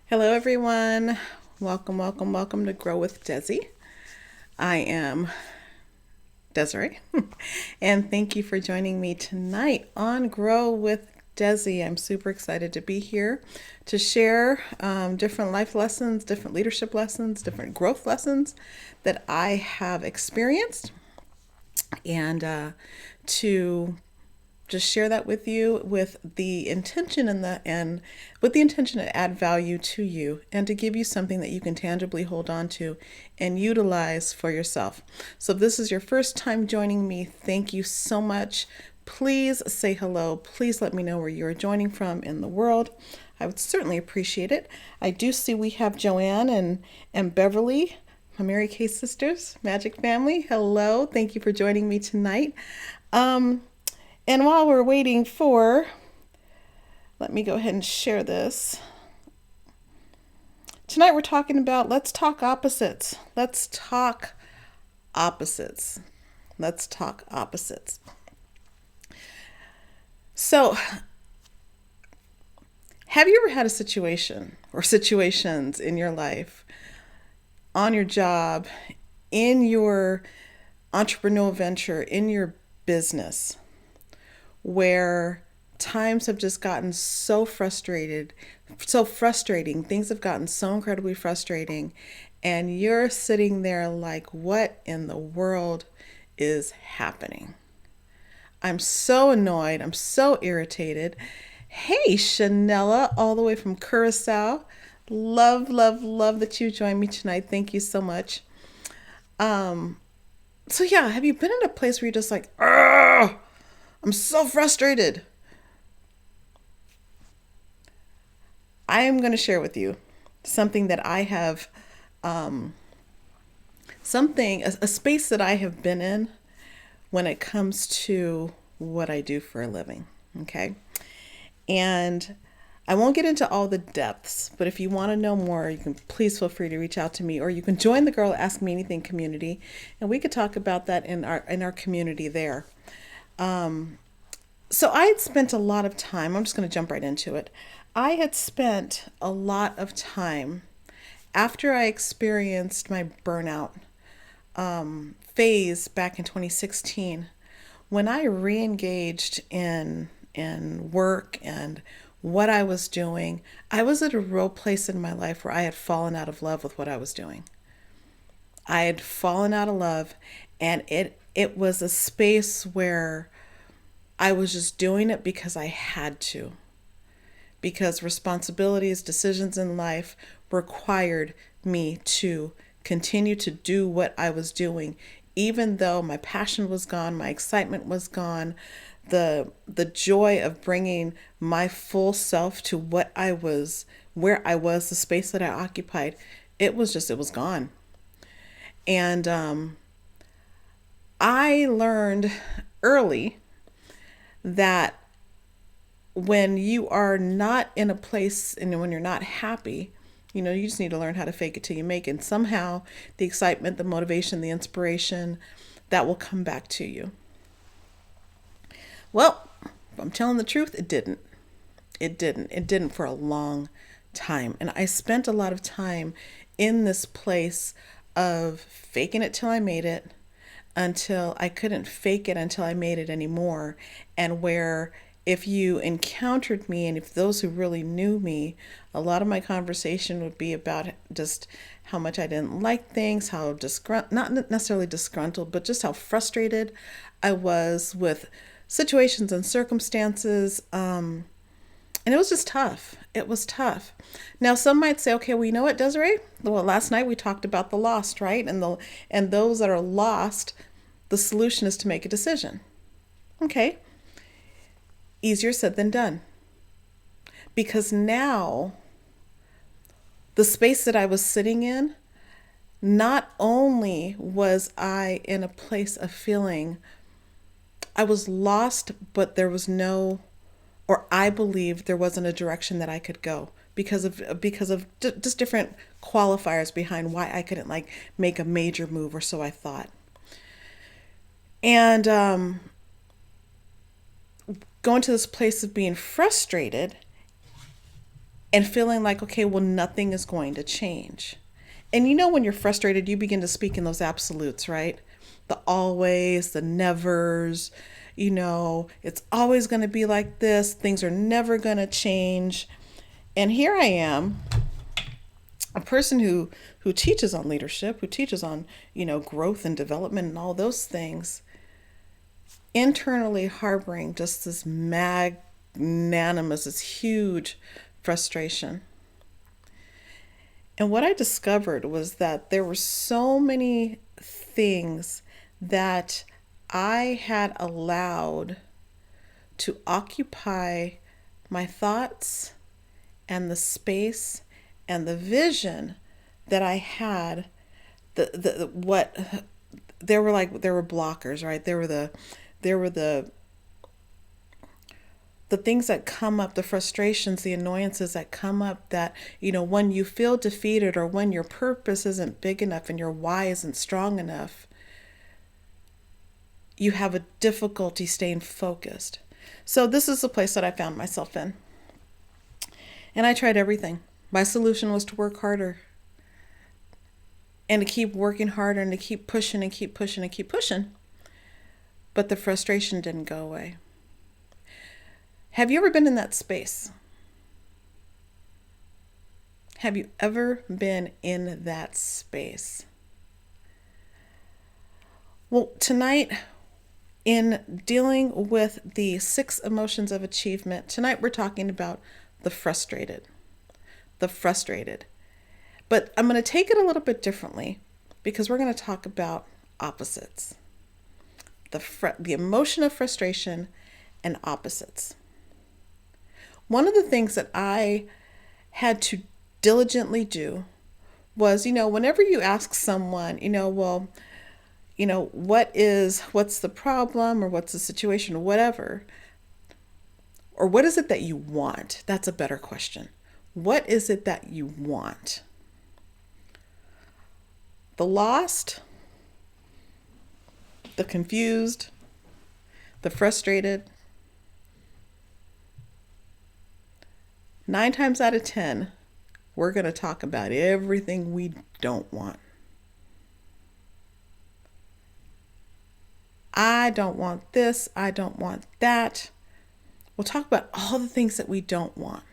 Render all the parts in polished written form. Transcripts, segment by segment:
Hello, everyone. Welcome, welcome, welcome to Grow with Dezi. I am Desiree, and thank you for joining me tonight on Grow with Dezi. I'm super excited to be here to share different life lessons, different leadership lessons, different growth lessons that I have experienced, and to just share that with you with the intention and with the intention to add value to you and to give you something that you can tangibly hold on to and utilize for yourself. So if this is your first time joining me, thank you so much. Please say hello. Please let me know where you're joining from in the world. I would certainly appreciate it. I do see we have Joanne and Beverly, my Mary Kay sisters, Magic Family. Hello. Thank you for joining me tonight. Um, and while we're waiting let me go ahead and share this. Tonight we're talking about let's talk opposites. Let's talk opposites. Let's talk opposites. So, have you ever had a situation or situations in your life, on your job, in your entrepreneurial venture, in your business, where times have just gotten so frustrating, things have gotten so incredibly frustrating, and you're sitting there like, what in the world is happening? I'm so annoyed, I'm so irritated. Hey, Chanela, all the way from Curacao. Love, love, love that you joined me tonight. Thank you so much. So yeah, have you been in a place where you're just like, "Ugh, I'm so frustrated"? I am going to share with you something that I have, a space that I have been in when it comes to what I do for a living. Okay. And I won't get into all the depths, but if you want to know more, you can please feel free to reach out to me, or you can join the Girl Ask Me Anything community, and we could talk about that in our community there. So I had spent a lot of time, I'm just going to jump right into it. I had spent a lot of time after I experienced my burnout phase back in 2016, when I re-engaged in work and what I was doing. I was at a real place in my life where I had fallen out of love with what I was doing. I had fallen out of love, and it was a space where I was just doing it because I had to, because responsibilities, decisions in life required me to continue to do what I was doing, even though my passion was gone, my excitement was gone, the joy of bringing my full self to what I was, where I was, the space that I occupied. It was gone. And I learned early that when you are not in a place and when you're not happy, you just need to learn how to fake it till you make it. And somehow the excitement, the motivation, the inspiration, that will come back to you. Well, if I'm telling the truth, it didn't. It didn't. It didn't for a long time. And I spent a lot of time in this place of faking it till I made it, until I couldn't fake it until I made it anymore. And where if you encountered me, and if those who really knew me, a lot of my conversation would be about just how much I didn't like things, how not necessarily disgruntled, but just how frustrated I was with situations and circumstances. And it was just tough. It was tough. Now, some might say, okay, well, you know what, Desiree? Well, last night we talked about the lost, right? And those that are lost, the solution is to make a decision. Okay. Easier said than done. Because now, the space that I was sitting in, not only was I in a place of feeling I was lost, but there was no, or I believed there wasn't a direction that I could go because of just different qualifiers behind why I couldn't like make a major move, or so I thought. And going to this place of being frustrated, and feeling like, okay, well, nothing is going to change. And you know, when you're frustrated, you begin to speak in those absolutes, right? The always, the nevers, it's always going to be like this. Things are never going to change. And here I am, a person who teaches on leadership, who teaches on, growth and development and all those things, internally harboring just this magnanimous, this huge frustration. And what I discovered was that there were so many things that I had allowed to occupy my thoughts and the space and the vision that I had. There were blockers, right? There were the things that come up, the frustrations, the annoyances that come up, that, when you feel defeated, or when your purpose isn't big enough and your why isn't strong enough, you have a difficulty staying focused. So this is the place that I found myself in. And I tried everything. My solution was to work harder and to keep working harder and to keep pushing and keep pushing and keep pushing. But the frustration didn't go away. Have you ever been in that space? Have you ever been in that space? Well, tonight, in dealing with the 6 emotions of achievement, tonight we're talking about the frustrated. The frustrated. But I'm going to take it a little bit differently, because we're going to talk about opposites. The emotion of frustration and opposites. One of the things that I had to diligently do was, whenever you ask someone, what's the problem, or what's the situation, or whatever, or what is it that you want? That's a better question. What is it that you want? The lost, the confused, the frustrated. 9 times out of 10, we're going to talk about everything we don't want. I don't want this. I don't want that. We'll talk about all the things that we don't want.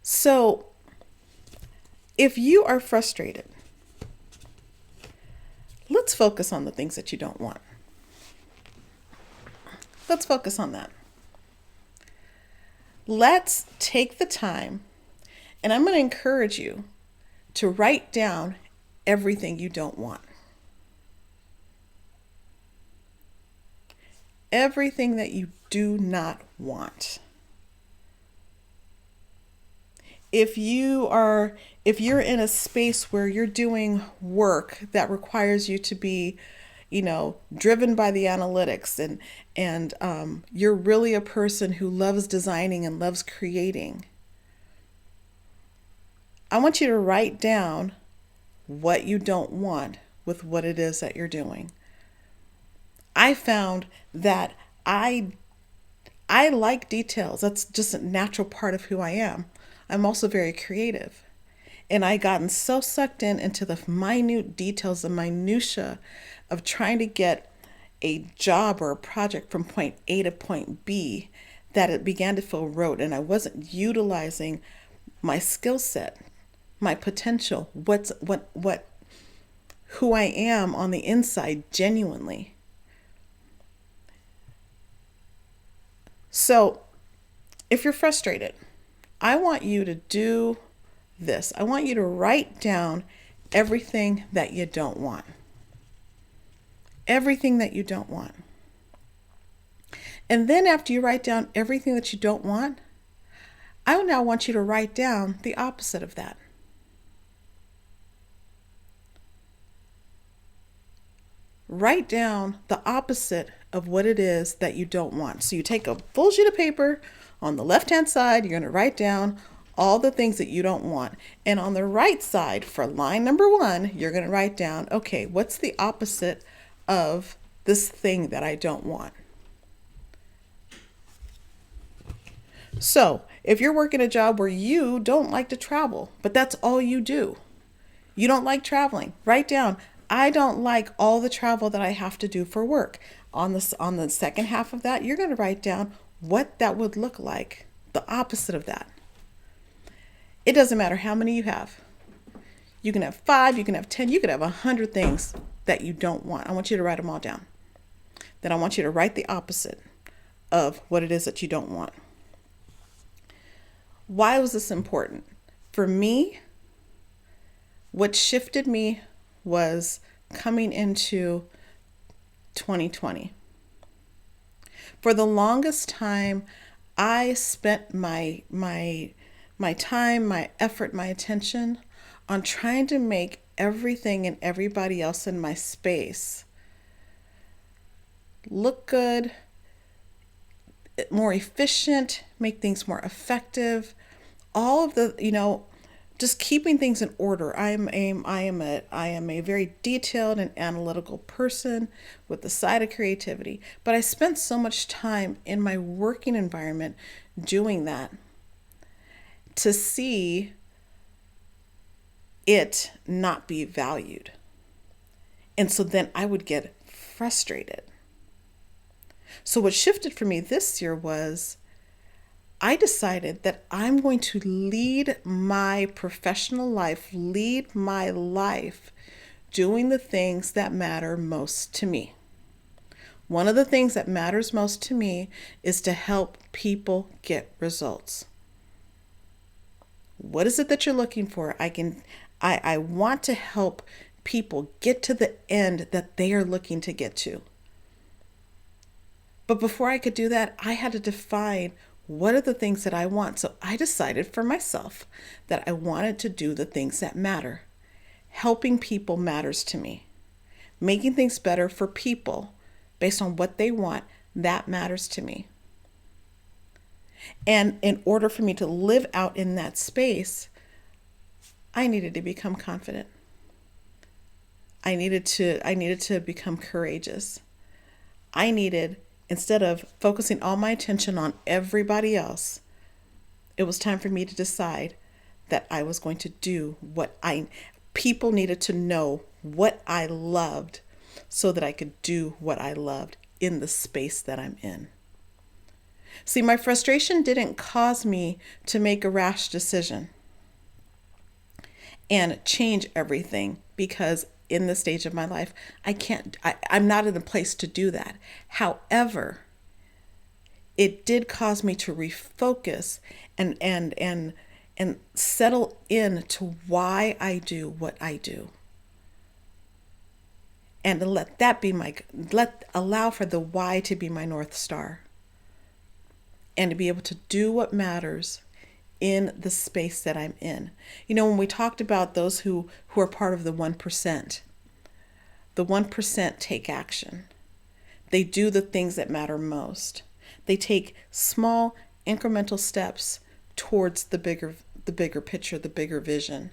So, if you are frustrated, let's focus on the things that you don't want. Let's focus on that. Let's take the time, and I'm going to encourage you to write down everything you don't want. Everything that you do not want. If you're in a space where you're doing work that requires you to be, driven by the analytics, and you're really a person who loves designing and loves creating, I want you to write down what you don't want with what it is that you're doing. I found that I like details. That's just a natural part of who I am. I'm also very creative. And I gotten so sucked into the minute details, the minutia of trying to get a job or a project from point A to point B, that it began to feel rote, and I wasn't utilizing my skill set, my potential, who I am on the inside genuinely. So, if you're frustrated, I want you to do this. I want you to write down everything that you don't want. Everything that you don't want. And then after you write down everything that you don't want, I now want you to write down the opposite of that. Write down the opposite of what it is that you don't want. So you take a full sheet of paper. On the left-hand side, you're going to write down all the things that you don't want. And on the right side, for line number 1, you're going to write down, okay, what's the opposite of this thing that I don't want? So, if you're working a job where you don't like to travel, but that's all you do, you don't like traveling, write down, I don't like all the travel that I have to do for work. On the second half of that, you're going to write down what that would look like, the opposite of that. It doesn't matter how many you have. You can have 5, you can have 10, you could have 100 things that you don't want. I want you to write them all down. Then I want you to write the opposite of what it is that you don't want. Why was this important? For me, what shifted me was coming into 2020. For the longest time, I spent my time, my effort, my attention on trying to make everything and everybody else in my space look good, more efficient, make things more effective. All of the, just keeping things in order. I am a very detailed and analytical person with the side of creativity. But I spent so much time in my working environment doing that to see it not be valued. And so then I would get frustrated. So what shifted for me this year was I decided that I'm going to lead my professional life, lead my life doing the things that matter most to me. One of the things that matters most to me is to help people get results. What is it that you're looking for? I want to help people get to the end that they are looking to get to. But before I could do that, I had to define what are the things that I want. So I decided for myself that I wanted to do the things that matter. Helping people matters to me. Making things better for people based on what they want, that matters to me. And in order for me to live out in that space, I needed to become confident. I needed to become courageous. Instead of focusing all my attention on everybody else, it was time for me to decide that I was going to do people needed to know what I loved so that I could do what I loved in the space that I'm in. See, my frustration didn't cause me to make a rash decision and change everything, because in this stage of my life, I'm not in a place to do that. However, it did cause me to refocus and settle into why I do what I do. And to allow for the why to be my North Star. And to be able to do what matters in the space that I'm in. When we talked about those who are part of the 1%, the 1% take action. They do the things that matter most. They take small incremental steps towards the bigger picture, the bigger vision.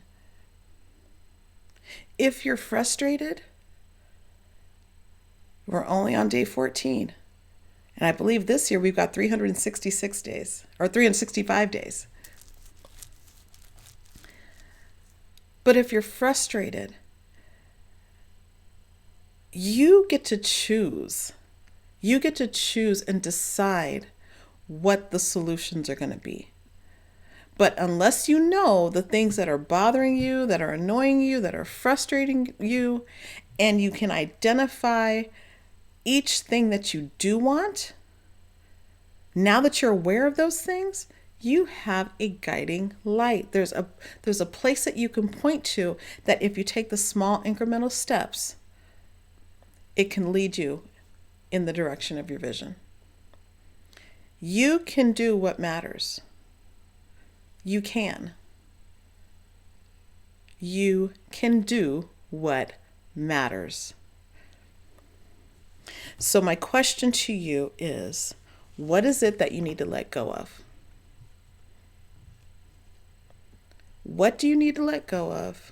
If you're frustrated, we're only on day 14. And I believe this year we've got 366 days or 365 days. But if you're frustrated, you get to choose. You get to choose and decide what the solutions are going to be. But unless you know the things that are bothering you, that are annoying you, that are frustrating you, and you can identify each thing that you do want, now that you're aware of those things, you have a guiding light. There's a place that you can point to that if you take the small incremental steps, it can lead you in the direction of your vision. You can do what matters. You can. You can do what matters. So my question to you is, what is it that you need to let go of? What do you need to let go of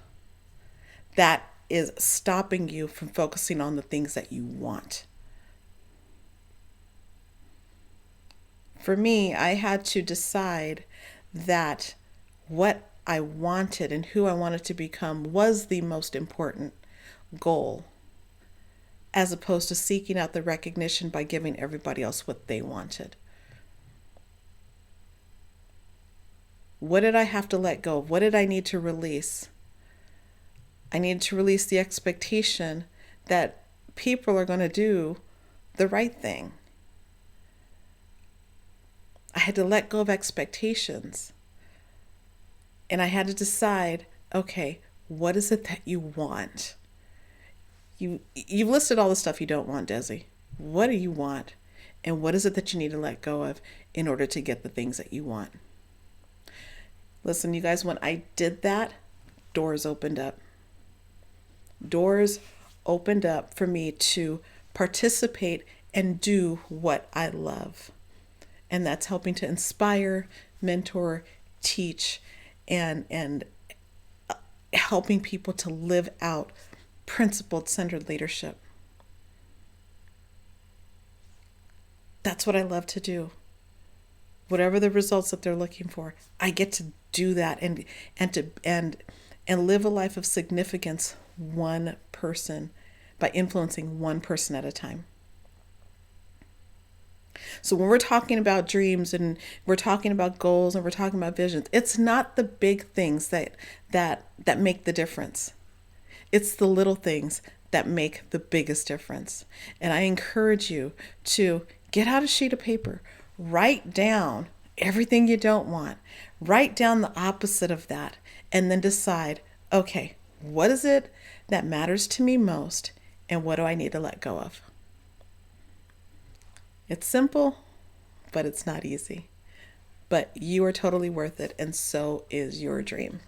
that is stopping you from focusing on the things that you want? For me, I had to decide that what I wanted and who I wanted to become was the most important goal, as opposed to seeking out the recognition by giving everybody else what they wanted. What did I have to let go of? What did I need to release? I needed to release the expectation that people are going to do the right thing. I had to let go of expectations. And I had to decide, okay, what is it that you want? You've listed all the stuff you don't want, Dezi. What do you want? And what is it that you need to let go of in order to get the things that you want? Listen, you guys, when I did that, doors opened up. Doors opened up for me to participate and do what I love. And that's helping to inspire, mentor, teach, and helping people to live out principled, centered leadership. That's what I love to do. Whatever the results that they're looking for, I get to do that and live a life of significance, one person, by influencing one person at a time. So when we're talking about dreams and we're talking about goals and we're talking about visions, it's not the big things that make the difference. It's the little things that make the biggest difference. And I encourage you to get out a sheet of paper, write down everything you don't want, write down the opposite of that, and then decide, okay, what is it that matters to me most and what do I need to let go of? It's simple, but it's not easy. But you are totally worth it, and so is your dream.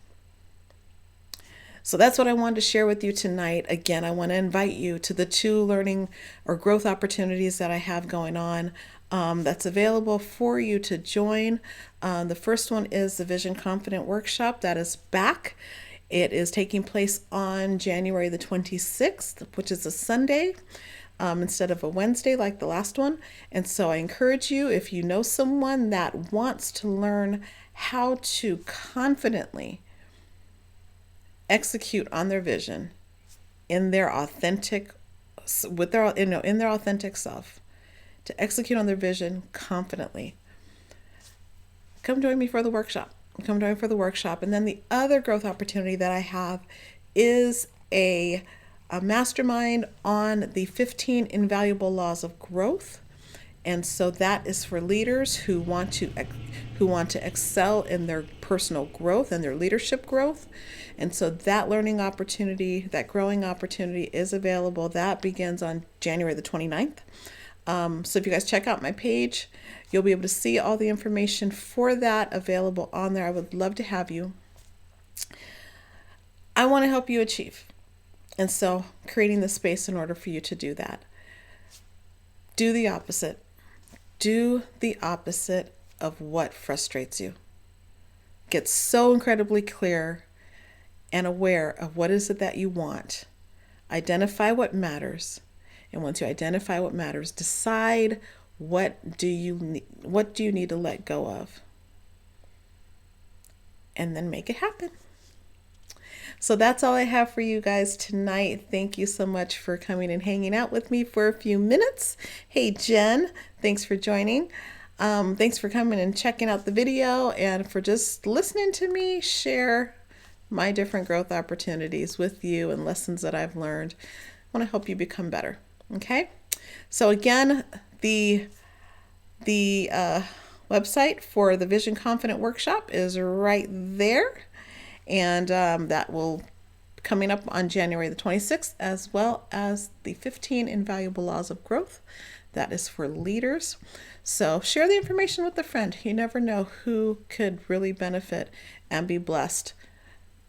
So that's what I wanted to share with you tonight. Again, I want to invite you to the 2 learning or growth opportunities that I have going on that's available for you to join. The first one is the Vision Confident Workshop that is back. It is taking place on January the 26th, which is a Sunday. Instead of a Wednesday like the last one. And so I encourage you, if you know someone that wants to learn how to confidently execute on their vision in their authentic, in their authentic self, to execute on their vision confidently, come join me for the workshop. Come join me for the workshop. And then the other growth opportunity that I have is a mastermind on the 15 invaluable laws of growth. And so that is for leaders who want to excel in their personal growth and their leadership growth. And so that learning opportunity, that growing opportunity is available. That begins on January the 29th. So if you guys check out my page, you'll be able to see all the information for that available on there. I would love to have you. I want to help you achieve. And so creating the space in order for you to do that. Do the opposite. Do the opposite of what frustrates you. Get so incredibly clear and aware of what is it that you want. Identify what matters. And once you identify what matters, decide what do you need to let go of. And then make it happen. So that's all I have for you guys tonight. Thank you so much for coming and hanging out with me for a few minutes. Hey, Jen, thanks for joining. Thanks for coming and checking out the video and for just listening to me share my different growth opportunities with you and lessons that I've learned. I want to help you become better. Okay. So again, the website for the Vision Confident Workshop is right there. And that will coming up on January the 26th, as well as the 15 invaluable laws of growth. That is for leaders. So share the information with a friend. You never know who could really benefit and be blessed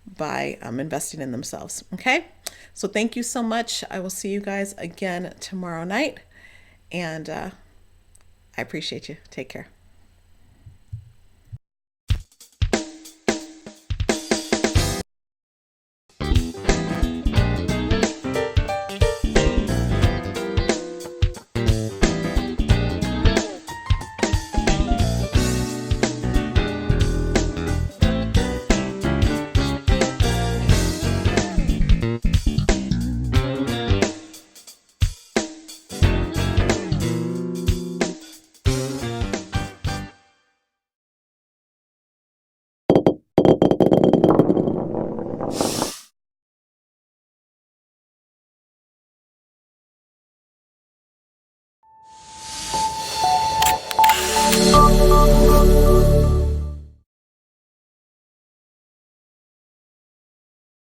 by investing in themselves. Okay. So thank you so much. I will see you guys again tomorrow night. And I appreciate you. Take care.